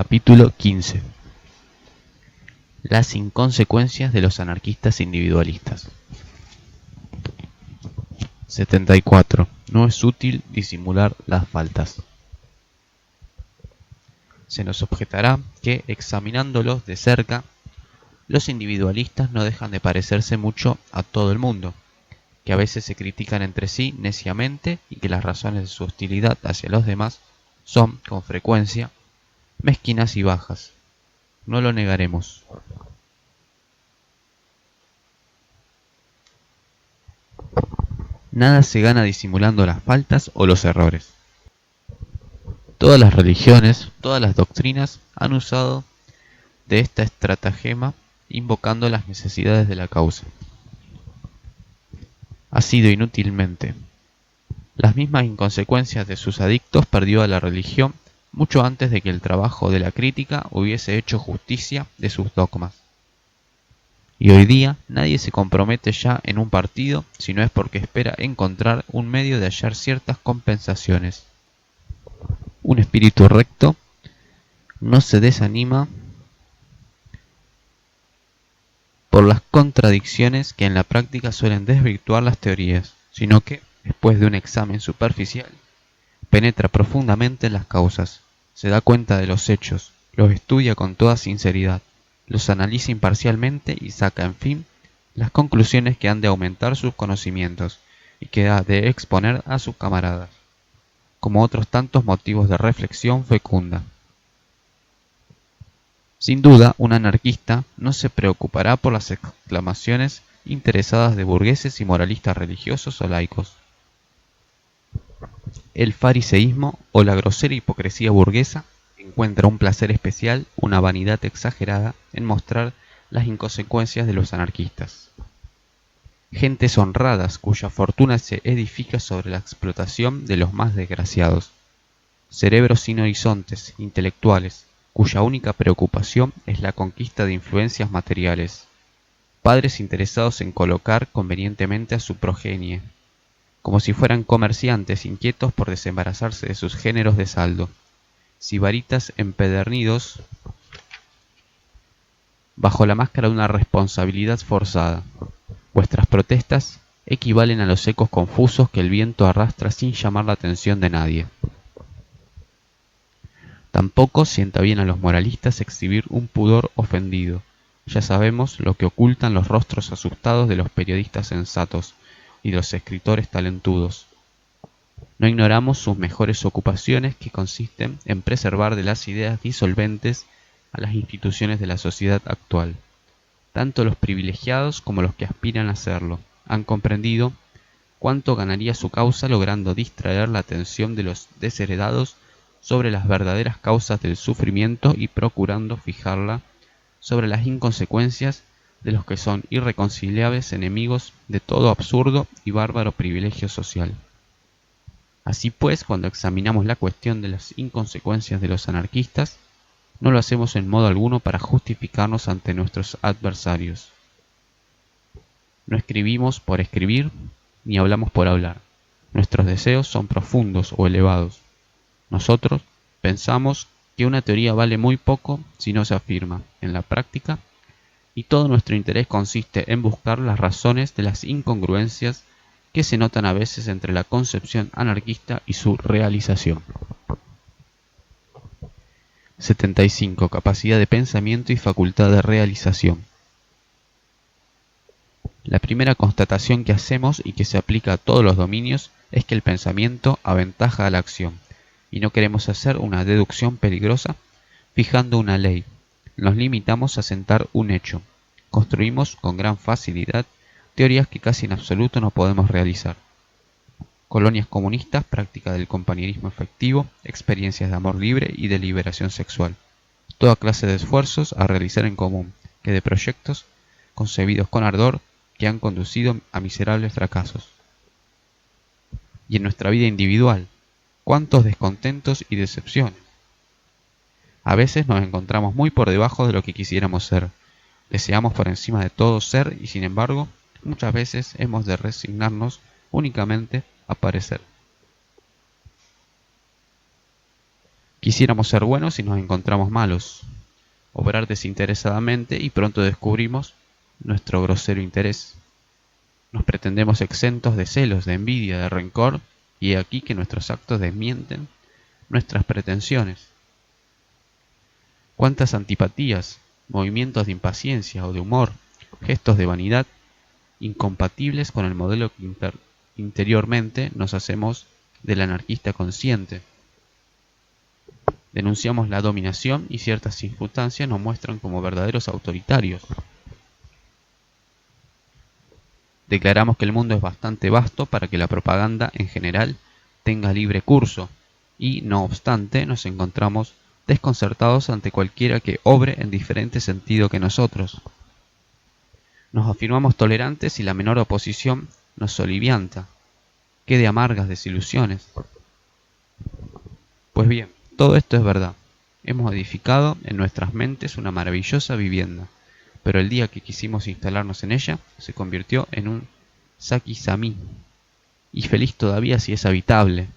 Capítulo 15. Las inconsecuencias de los anarquistas individualistas. 74. No es útil disimular las faltas. Se nos objetará que, examinándolos de cerca, los individualistas no dejan de parecerse mucho a todo el mundo, que a veces se critican entre sí neciamente y que las razones de su hostilidad hacia los demás son, con frecuencia, mezquinas y bajas. No lo negaremos. Nada se gana disimulando las faltas o los errores. Todas las religiones, todas las doctrinas han usado de esta estratagema invocando las necesidades de la causa. Ha sido inútilmente. Las mismas inconsecuencias de sus adictos perdió a la religión mucho antes de que el trabajo de la crítica hubiese hecho justicia de sus dogmas. Y hoy día nadie se compromete ya en un partido si no es porque espera encontrar un medio de hallar ciertas compensaciones. Un espíritu recto no se desanima por las contradicciones que en la práctica suelen desvirtuar las teorías, sino que, después de un examen superficial, penetra profundamente en las causas, se da cuenta de los hechos, los estudia con toda sinceridad, los analiza imparcialmente y saca, en fin, las conclusiones que han de aumentar sus conocimientos y que ha de exponer a sus camaradas, como otros tantos motivos de reflexión fecunda. Sin duda, un anarquista no se preocupará por las exclamaciones interesadas de burgueses y moralistas religiosos o laicos. El fariseísmo o la grosera hipocresía burguesa encuentra un placer especial, una vanidad exagerada en mostrar las inconsecuencias de los anarquistas. Gentes honradas cuya fortuna se edifica sobre la explotación de los más desgraciados. Cerebros sin horizontes, intelectuales, cuya única preocupación es la conquista de influencias materiales. Padres interesados en colocar convenientemente a su progenie, como si fueran comerciantes inquietos por desembarazarse de sus géneros de saldo. Sibaritas empedernidos bajo la máscara de una responsabilidad forzada. Vuestras protestas equivalen a los ecos confusos que el viento arrastra sin llamar la atención de nadie. Tampoco sienta bien a los moralistas exhibir un pudor ofendido. Ya sabemos lo que ocultan los rostros asustados de los periodistas sensatos y de los escritores talentudos. No ignoramos sus mejores ocupaciones, que consisten en preservar de las ideas disolventes a las instituciones de la sociedad actual. Tanto los privilegiados como los que aspiran a serlo han comprendido cuánto ganaría su causa logrando distraer la atención de los desheredados sobre las verdaderas causas del sufrimiento y procurando fijarla sobre las inconsecuencias de los que son irreconciliables enemigos de todo absurdo y bárbaro privilegio social. Así pues, cuando examinamos la cuestión de las inconsecuencias de los anarquistas, no lo hacemos en modo alguno para justificarnos ante nuestros adversarios. No escribimos por escribir, ni hablamos por hablar. Nuestros deseos son profundos o elevados. Nosotros pensamos que una teoría vale muy poco si no se afirma en la práctica, y todo nuestro interés consiste en buscar las razones de las incongruencias que se notan a veces entre la concepción anarquista y su realización. 75. Capacidad de pensamiento y facultad de realización. La primera constatación que hacemos y que se aplica a todos los dominios es que el pensamiento aventaja a la acción, y no queremos hacer una deducción peligrosa fijando una ley. Nos limitamos a sentar un hecho. Construimos con gran facilidad teorías que casi en absoluto no podemos realizar. Colonias comunistas, práctica del compañerismo efectivo, experiencias de amor libre y de liberación sexual. Toda clase de esfuerzos a realizar en común, que de proyectos concebidos con ardor que han conducido a miserables fracasos. Y en nuestra vida individual, ¿cuántos descontentos y decepciones? A veces nos encontramos muy por debajo de lo que quisiéramos ser. Deseamos por encima de todo ser y, sin embargo, muchas veces hemos de resignarnos únicamente a parecer. Quisiéramos ser buenos y nos encontramos malos, obrar desinteresadamente y pronto descubrimos nuestro grosero interés. Nos pretendemos exentos de celos, de envidia, de rencor, y he aquí que nuestros actos desmienten nuestras pretensiones. Cuántas antipatías, movimientos de impaciencia o de humor, gestos de vanidad, incompatibles con el modelo que interiormente nos hacemos del anarquista consciente. Denunciamos la dominación y ciertas circunstancias nos muestran como verdaderos autoritarios. Declaramos que el mundo es bastante vasto para que la propaganda en general tenga libre curso y, no obstante, nos encontramos desconcertados ante cualquiera que obre en diferente sentido que nosotros. Nos afirmamos tolerantes y la menor oposición nos solivianta. ¡Qué de amargas desilusiones! Pues bien, todo esto es verdad. Hemos edificado en nuestras mentes una maravillosa vivienda, pero el día que quisimos instalarnos en ella, se convirtió en un Saki-Sami, y feliz todavía si es habitable.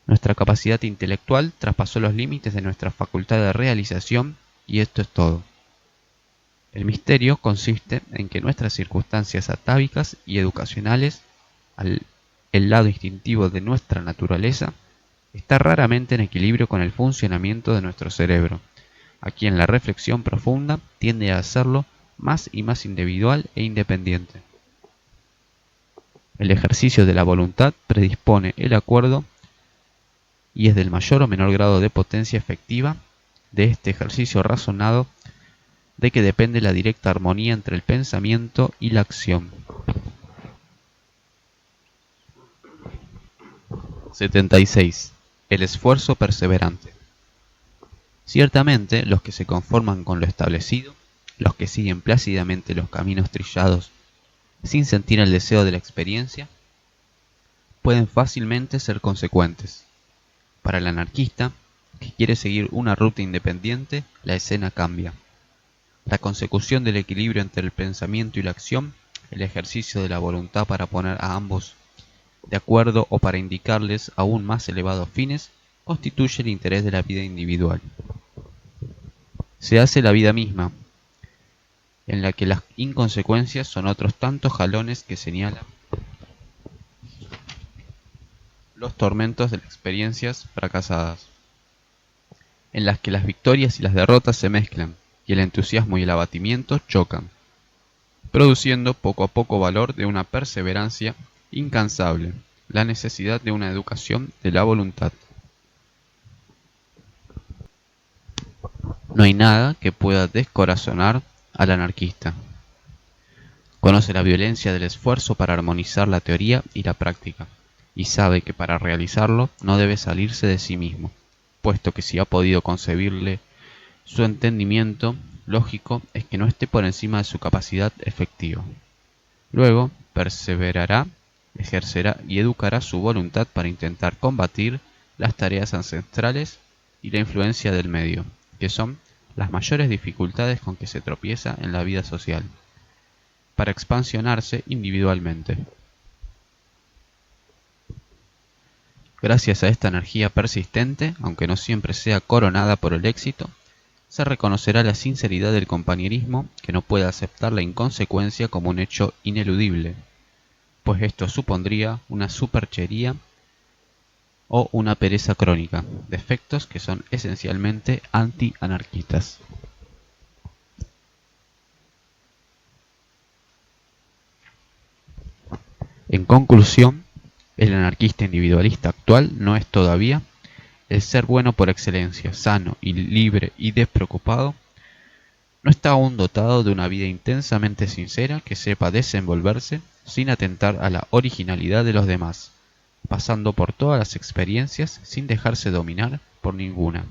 Nuestra capacidad intelectual traspasó los límites de nuestra facultad de realización, y esto es todo. El misterio consiste en que nuestras circunstancias atávicas y educacionales, el lado instintivo de nuestra naturaleza, está raramente en equilibrio con el funcionamiento de nuestro cerebro, a quien la reflexión profunda tiende a hacerlo más y más individual e independiente. El ejercicio de la voluntad predispone el acuerdo y es del mayor o menor grado de potencia efectiva de este ejercicio razonado de que depende la directa armonía entre el pensamiento y la acción. 76. El esfuerzo perseverante. Ciertamente, los que se conforman con lo establecido, los que siguen plácidamente los caminos trillados sin sentir el deseo de la experiencia, pueden fácilmente ser consecuentes. Para el anarquista, que quiere seguir una ruta independiente, la escena cambia. La consecución del equilibrio entre el pensamiento y la acción, el ejercicio de la voluntad para poner a ambos de acuerdo o para indicarles aún más elevados fines, constituye el interés de la vida individual. Se hace la vida misma, en la que las inconsecuencias son otros tantos jalones que señalan los tormentos de las experiencias fracasadas, en las que las victorias y las derrotas se mezclan, y el entusiasmo y el abatimiento chocan, produciendo poco a poco valor de una perseverancia incansable, la necesidad de una educación de la voluntad. No hay nada que pueda descorazonar al anarquista. Conoce la violencia del esfuerzo para armonizar la teoría y la práctica, y sabe que para realizarlo no debe salirse de sí mismo, puesto que si ha podido concebirle su entendimiento lógico es que no esté por encima de su capacidad efectiva. Luego perseverará, ejercerá y educará su voluntad para intentar combatir las tareas ancestrales y la influencia del medio, que son las mayores dificultades con que se tropieza en la vida social, para expansionarse individualmente. Gracias a esta energía persistente, aunque no siempre sea coronada por el éxito, se reconocerá la sinceridad del compañerismo que no puede aceptar la inconsecuencia como un hecho ineludible, pues esto supondría una superchería o una pereza crónica, defectos que son esencialmente anti-anarquistas. En conclusión, el anarquista individualista actual no es todavía el ser bueno por excelencia, sano y libre y despreocupado. No está aún dotado de una vida intensamente sincera que sepa desenvolverse sin atentar a la originalidad de los demás, pasando por todas las experiencias sin dejarse dominar por ninguna.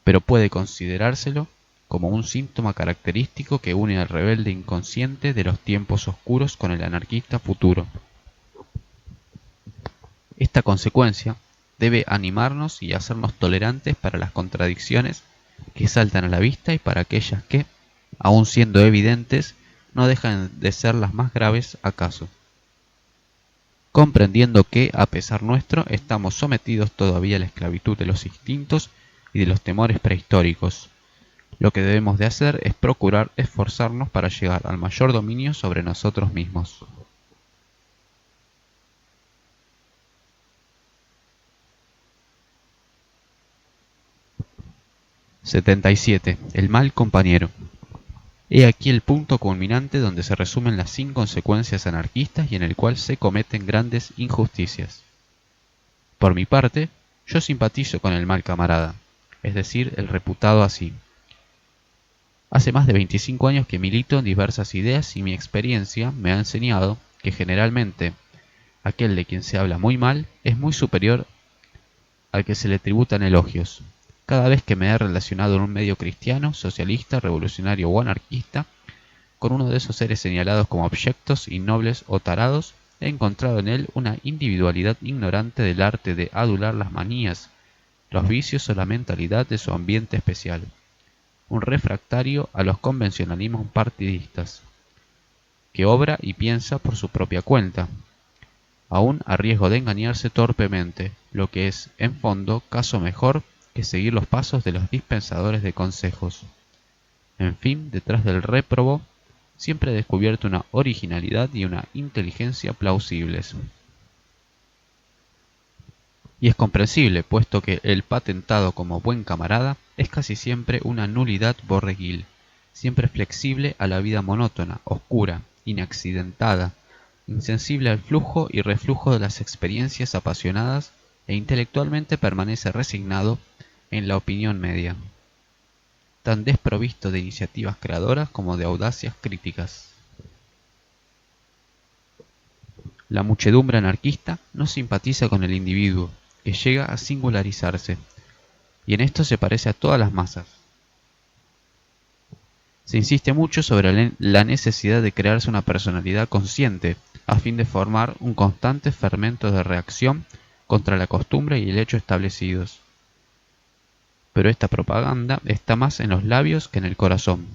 Pero puede considerárselo como un síntoma característico que une al rebelde inconsciente de los tiempos oscuros con el anarquista futuro. Esta consecuencia debe animarnos y hacernos tolerantes para las contradicciones que saltan a la vista y para aquellas que, aun siendo evidentes, no dejan de ser las más graves acaso. comprendiendo que, a pesar nuestro, estamos sometidos todavía a la esclavitud de los instintos y de los temores prehistóricos. Lo que debemos de hacer es procurar esforzarnos para llegar al mayor dominio sobre nosotros mismos. 77. El mal compañero. He aquí el punto culminante donde se resumen las 5 consecuencias anarquistas y en el cual se cometen grandes injusticias. Por mi parte, yo simpatizo con el mal camarada, es decir, el reputado así. Hace más de 25 años que milito en diversas ideas y mi experiencia me ha enseñado que generalmente aquel de quien se habla muy mal es muy superior al que se le tributan elogios. Cada vez que me he relacionado en un medio cristiano, socialista, revolucionario o anarquista, con uno de esos seres señalados como abyectos, innobles o tarados, he encontrado en él una individualidad ignorante del arte de adular las manías, los vicios o la mentalidad de su ambiente especial, un refractario a los convencionalismos partidistas, que obra y piensa por su propia cuenta, aún a riesgo de engañarse torpemente, lo que es, en fondo, caso mejor que seguir los pasos de los dispensadores de consejos. En fin, detrás del réprobo siempre he descubierto una originalidad y una inteligencia plausibles. Y es comprensible, puesto que el patentado como buen camarada es casi siempre una nulidad borreguil, siempre flexible a la vida monótona, oscura, inaccidentada, insensible al flujo y reflujo de las experiencias apasionadas e intelectualmente permanece resignado en la opinión media, tan desprovisto de iniciativas creadoras como de audacias críticas. La muchedumbre anarquista no simpatiza con el individuo, que llega a singularizarse, y en esto se parece a todas las masas. Se insiste mucho sobre la necesidad de crearse una personalidad consciente, a fin de formar un constante fermento de reacción contra la costumbre y el hecho establecidos. Pero esta propaganda está más en los labios que en el corazón.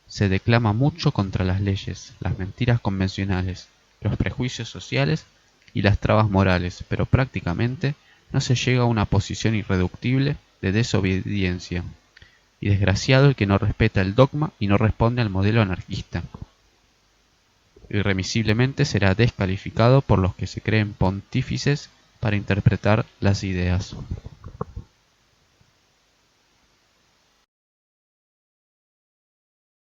Se declama mucho contra las leyes, las mentiras convencionales, los prejuicios sociales y las trabas morales, pero prácticamente no se llega a una posición irreductible de desobediencia. Y desgraciado el que no respeta el dogma y no responde al modelo anarquista. Irremisiblemente será descalificado por los que se creen pontífices para interpretar las ideas.